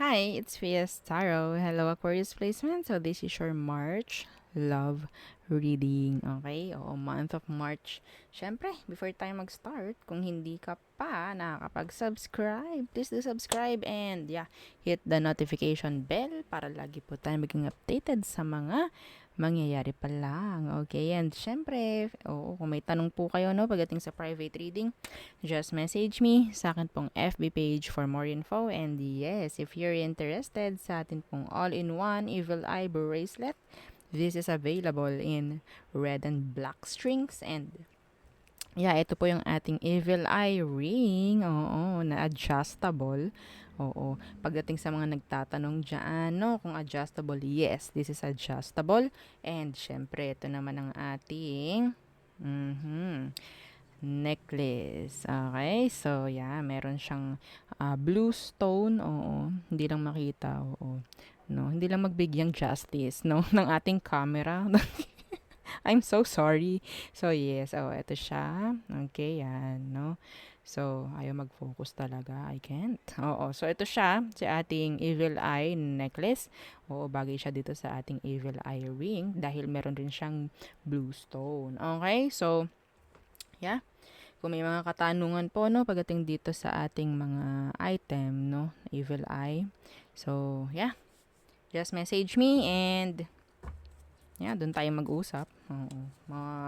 Hi, it's Fias Tarot. Hello, Aquarius placement. So, this is your March love reading. Okay? O, month of March. Syempre, before tayo mag-start, kung hindi ka pa nakakapag-subscribe, please do subscribe and hit the notification bell para lagi po tayo maging updated sa mga mangyayari pa lang. Okay? And syempre, kung may tanong po kayo, no, pagdating sa private reading, just message me sa akin pong FB page for more info. And yes, if you're interested sa atin pong all-in-one Evil Eye bracelet, this is available in red and black strings. And ito po yung ating Evil Eye ring. Oo, na adjustable. Oo. Pagdating sa mga nagtatanong dyan, no, kung adjustable, yes, this is adjustable. And syempre, ito naman ang ating necklace. Okay? So, meron siyang blue stone. Oo. Hindi lang makita. Oo. No, hindi lang magbigyang justice, no, ng ating camera. I'm so sorry. So, yes. Ito siya. Okay, yan, no. So, ayaw mag-focus talaga. I can't. Oo. So, ito siya. Si ating Evil Eye necklace. Oo, bagay siya dito sa ating Evil Eye ring dahil meron rin siyang blue stone. Okay? So, kung may mga katanungan po, no, pagdating dito sa ating mga item, no, Evil Eye. So, just message me and doon tayo mag-usap. Oo.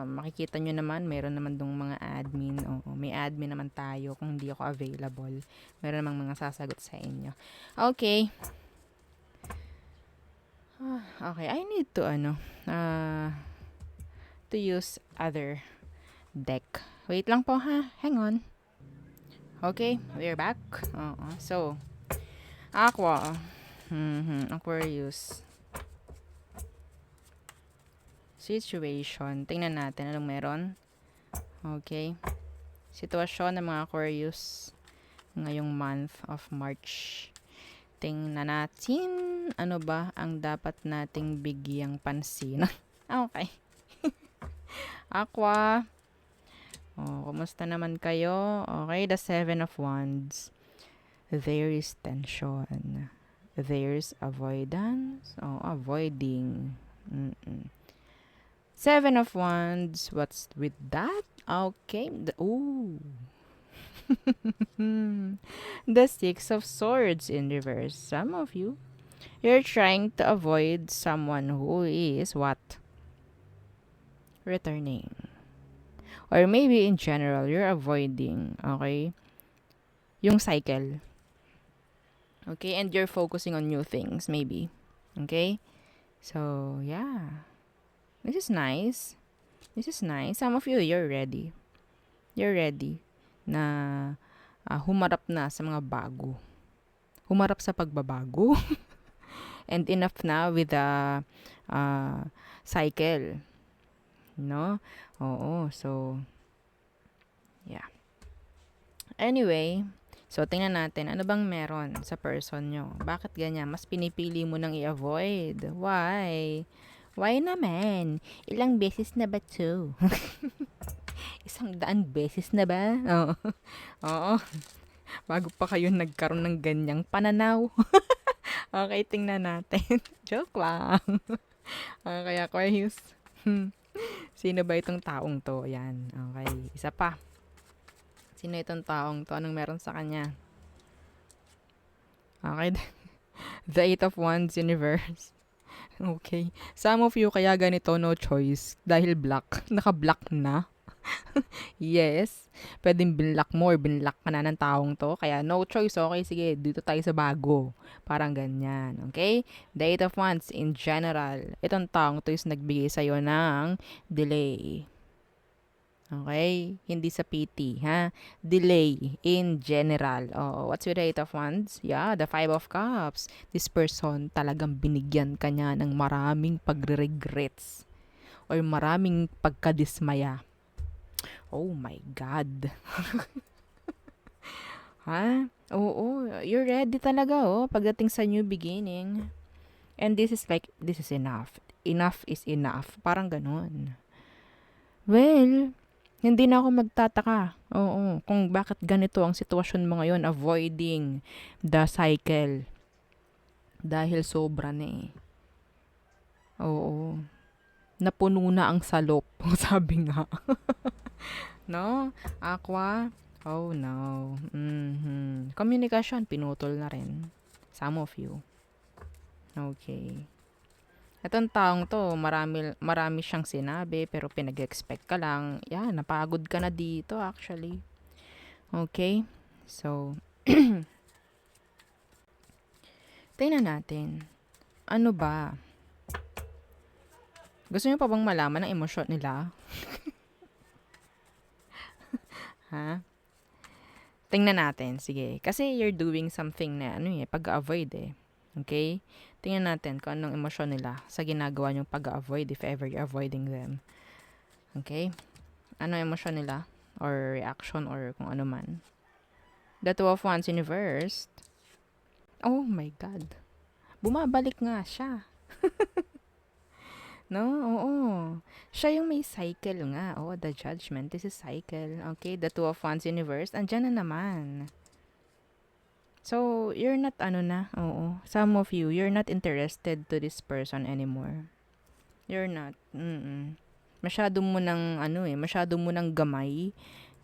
Makikita nyo naman, meron naman dong mga admin. Oo. May admin naman tayo kung hindi ako available. Meron namang mga sasagot sa inyo. Okay. Okay, I need to, to use other deck. Wait lang po ha. Hang on. Okay, we're back. So, Aqua. Aquarius. Situation. Tingnan natin anong meron. Okay. Sitwasyon ng mga Aquarius ngayong month of March. Tingnan natin ano ba ang dapat nating bigyang pansin. Okay. Aqua. Kumusta naman kayo? Okay, the Seven of Wands. There is tension. There's avoidance. Avoiding. Seven of Wands. What's with that? Okay. The Six of Swords in reverse. Some of you, you're trying to avoid someone who is what? Returning. Or maybe in general, you're avoiding, okay, yung cycle. Okay, and you're focusing on new things, maybe. Okay? So, this is nice. This is nice. Some of you, you're ready. You're ready na humarap na sa mga bago. Humarap sa pagbabago. And enough na with the cycle. No? Oo. So, anyway, so tingnan natin, ano bang meron sa person nyo? Bakit ganyan? Mas pinipili mo nang i-avoid. Why? Why naman? Ilang beses na ba to? 100 beses na ba? Oo. Oo. Bago pa kayo nagkaroon ng ganyang pananaw. Okay, tingnan natin. Joke lang. Okay, Aquarius. Sino ba itong taong to? Yan. Okay, isa pa. Sino itong taong to? Anong meron sa kanya? Okay. The Eight of Wands universe. Okay. Some of you kaya ganito, no choice. Dahil black. Naka-black na. Yes. Pwedeng binlock mo or binlock ka na ng taong to. Kaya no choice. Okay, sige. Dito tayo sa bago. Parang ganyan. Okay? The Eight of Wands in general. Itong taong to is nagbigay sa'yo ng delay. Okay? Hindi sa PT, ha? Delay in general. What's with the Eight of Wands? Yeah, the Five of Cups. This person talagang binigyan ka niya ng maraming pagre-regrets or maraming pagkadismaya. Oh my God. Ha? Oo, you're ready talaga, pagdating sa new beginning. And this is enough. Enough is enough. Parang ganun. Well, hindi na ako magtataka. Kung bakit ganito ang sitwasyon mo ngayon, avoiding the cycle. Dahil sobra na eh. Oo. Napuno na ang salop. Sabi nga. No? Aqua? Oh no. Komunikasyon, pinutol na rin. Some of you. Okay. Itong taong to, marami siyang sinabi, pero pinag-expect ka lang. Yan, napagod ka na dito actually. Okay? So, tingnan natin. Ano ba? Gusto niyo pa bang malaman ang emosyon nila? Ha? Tingnan natin, sige. Kasi you're doing something na pag-avoid eh. Okay? Tingnan natin kung anong emosyon nila sa ginagawa niyong pag-avoid if ever you're avoiding them. Okay? Ano emosyon nila? Or reaction or kung ano man. The Two of Wands in reversed. Oh my God. Bumabalik nga siya. No? Oo. Siya yung may cycle nga. Oh, the judgment. This is cycle. Okay? The Two of Wands in reversed. Andyan na naman. So, you're not oo. Some of you, you're not interested to this person anymore. You're not. Masyado mo nang gamay.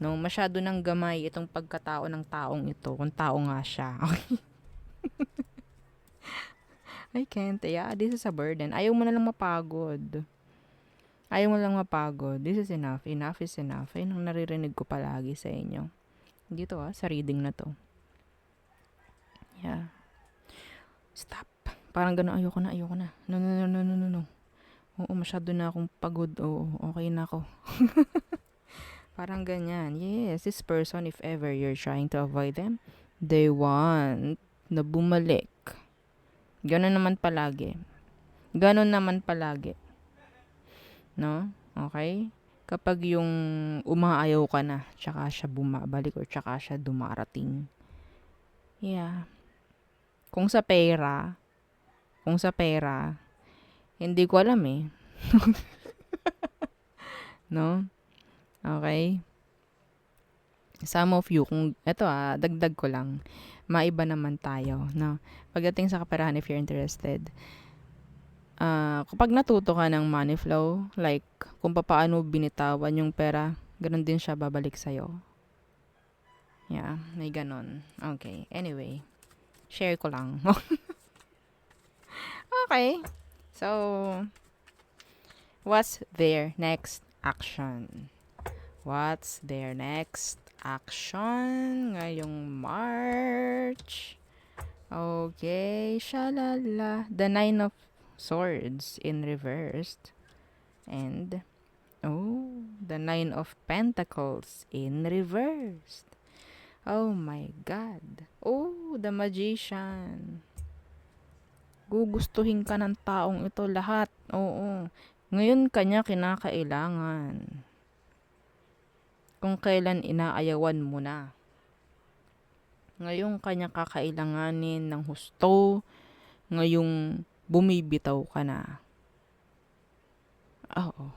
No, masyado nang gamay itong pagkatao ng taong ito. Kung tao nga siya. I can't. Yeah, this is a burden. Ayaw mo na lang mapagod. This is enough. Enough is enough. Ayun ang naririnig ko palagi sa inyo. Dito sa reading na to. Yeah. Stop. Parang gano'n, ayoko na. No. Oo, masyado na akong pagod. Oo, okay na ako. Parang ganyan. Yes, this person, if ever you're trying to avoid them, they want na bumalik. Ganon naman palagi. No? Okay? Kapag yung umaayaw ka na, tsaka siya bumabalik or tsaka siya dumarating. Yeah. Kung sa pera, hindi ko alam eh. No? Okay? Some of you, dagdag ko lang, maiba naman tayo, no? Pagdating sa kaperahan, if you're interested, kapag natuto ka ng money flow, like, kung paano binitawan yung pera, ganun din siya babalik sa'yo. Yeah, may ganun. Okay, anyway, share ko lang. Okay, so, what's their next action? Ngayong March? Okay, shalala. The 9 of Swords in reversed. And, the 9 of Pentacles in reversed. Oh my God. Oh, the Magician. Gugustuhin ka ng taong ito lahat. Oo. Ngayon kanya kinakailangan. Kung kailan inaayawan mo na. Ngayon kanya kakailanganin ng husto. Ngayong bumibitaw ka na. Oo.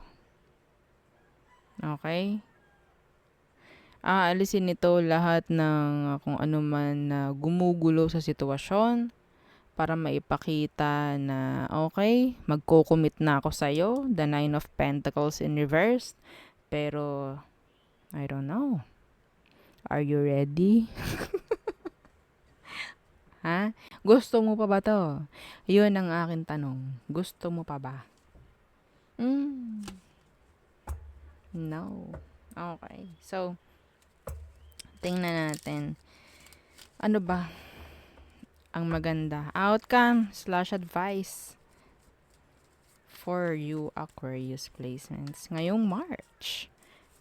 Okay? Aalisin nito lahat ng kung ano man na gumugulo sa sitwasyon para maipakita na okay, magko-commit na ako sa'yo. The 9 of Pentacles in reverse. Pero, I don't know. Are you ready? Ha? Gusto mo pa ba to? Yun ang aking tanong. Gusto mo pa ba? No. Okay. So, tingnan natin. Ano ba ang maganda? Outcome/advice for you Aquarius placements ngayong March.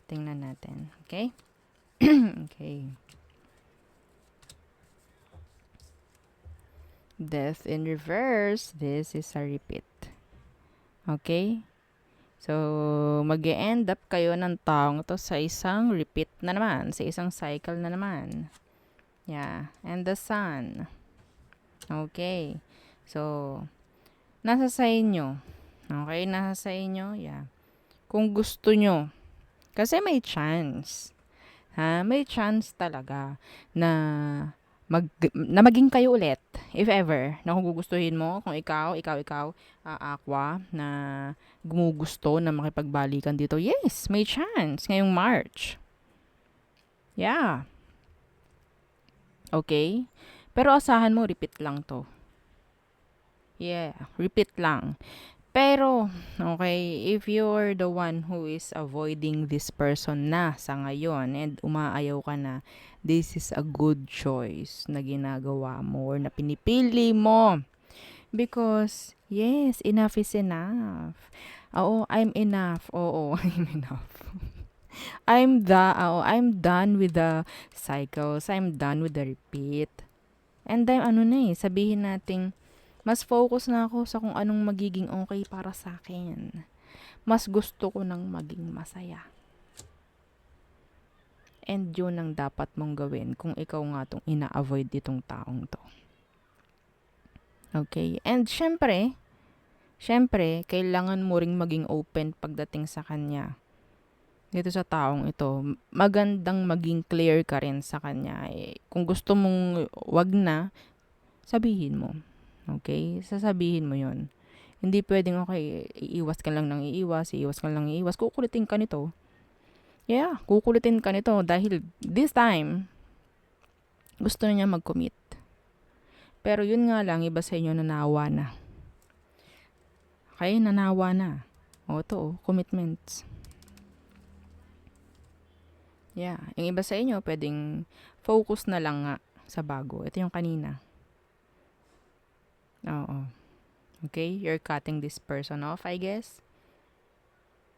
Tingnan natin. Okay? Okay. Death in reverse. This is a repeat. Okay? So, mag-e-end up kayo ng taong to sa isang repeat na naman. Sa isang cycle na naman. Yeah. And the Sun. Okay. So, nasa sa inyo. Okay? Nasa sa inyo. Yeah. Kung gusto nyo. Kasi may chance. May chance talaga na na maging kayo ulit, if ever, na kung gugustuhin mo, kung ikaw, Aqua, na gumugusto na makipagbalikan dito, yes, may chance ngayong March. Yeah. Okay? Pero asahan mo, repeat lang to. Yeah, repeat lang. Pero, okay, if you're the one who is avoiding this person na sa ngayon and umaayaw ka na, this is a good choice na ginagawa mo or na pinipili mo. Because, yes, enough is enough. Oo, I'm enough. Oo, I'm enough. I'm done with the cycles. I'm done with the repeat. And then, sabihin nating, mas focus na ako sa kung anong magiging okay para sa akin. Mas gusto ko nang maging masaya. And yun ang dapat mong gawin kung ikaw nga tong ina-avoid itong taong to. Okay? And syempre, kailangan mo ring maging open pagdating sa kanya. Dito sa taong ito, magandang maging clear ka rin sa kanya. Kung gusto mong wag na, sabihin mo. Okay? Sasabihin mo yon. Hindi pwedeng, okay, iiwas ka lang ng iiwas, kukulitin ka nito. Yeah, kukulitin ka nito dahil this time, gusto niya mag-commit. Pero yun nga lang, iba sa inyo nanawa na. Okay, nanawa na. O, ito, commitments. Yeah, yung iba sa inyo, pwedeng focus na lang nga sa bago. Ito yung kanina. Oo. Okay? You're cutting this person off, I guess.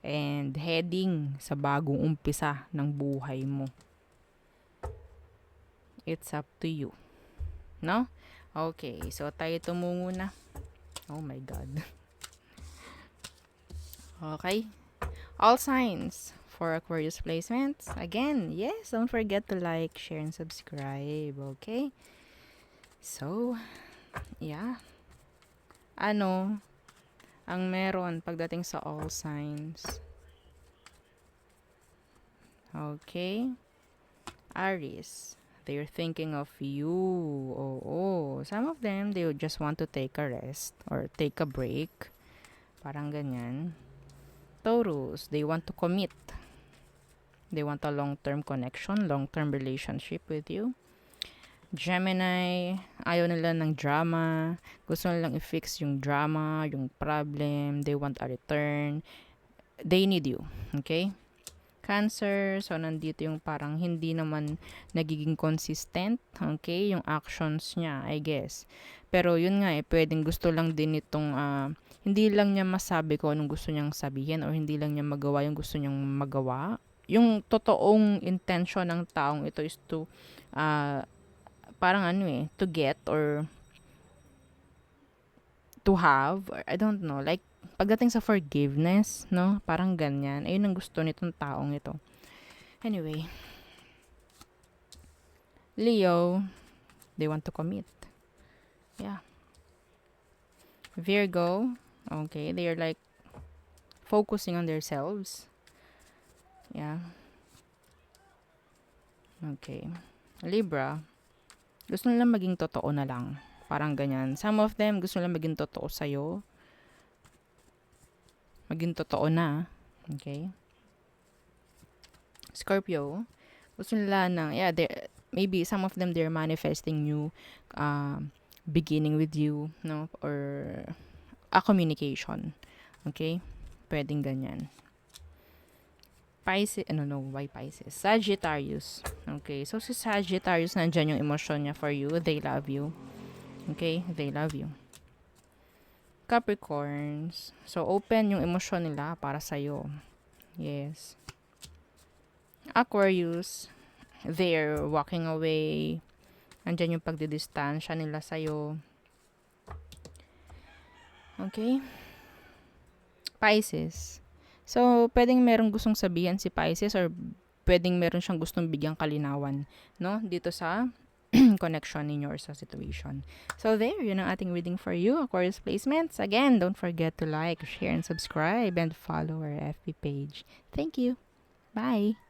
And heading sa bagong umpisa ng buhay mo. It's up to you. No? Okay. So, tayo tumungo na. Oh my God. Okay. All signs for Aquarius placements. Again, yes, don't forget to like, share, and subscribe. Okay? So, yeah. Ang meron pagdating sa all signs. Okay. Aries, they're thinking of you. Oo. Some of them, they just want to take a rest or take a break. Parang ganyan. Taurus, they want to commit. They want a long-term connection, long-term relationship with you. Gemini, ayaw nila ng drama. Gusto nilang i-fix yung drama, yung problem. They want a return. They need you. Okay? Cancer, so nandito yung parang hindi naman nagiging consistent. Okay? Yung actions niya, I guess. Pero yun nga pwedeng gusto lang din itong, hindi lang niya masabi ko anong gusto niyang sabihin or hindi lang niya magawa yung gusto niyang magawa. Yung totoong intention ng taong ito is to, parang to get or to have, or I don't know, like, pagdating sa forgiveness, no? Parang ganyan. Ayun ang gusto nitong taong ito. Anyway. Leo, they want to commit. Yeah. Virgo, okay, they are like focusing on themselves. Yeah. Okay. Libra, gusto nila maging totoo na lang. Parang ganyan. Some of them gusto nila maging totoo sa'yo. Maging totoo na. Okay? Scorpio, gusto nila na, maybe some of them, they're manifesting new beginning with you, no? Or a communication. Okay? Pwedeng ganyan. Pisces, why Pisces? Sagittarius. Okay, so si Sagittarius, nandyan yung emosyon niya for you. They love you. Okay, they love you. Capricorns, so open yung emosyon nila para sa'yo. Yes. Aquarius, they're walking away. Nandyan yung pagdidistansya nila sa'yo. Okay. Pisces, so, pwedeng merong gustong sabihan si Pisces or pwedeng meron siyang gustong bigyang kalinawan, no? Dito sa connection ninyo or sa situation. So, there, yun ang ating reading for you, Aquarius placements. Again, don't forget to like, share, and subscribe and follow our FB page. Thank you. Bye!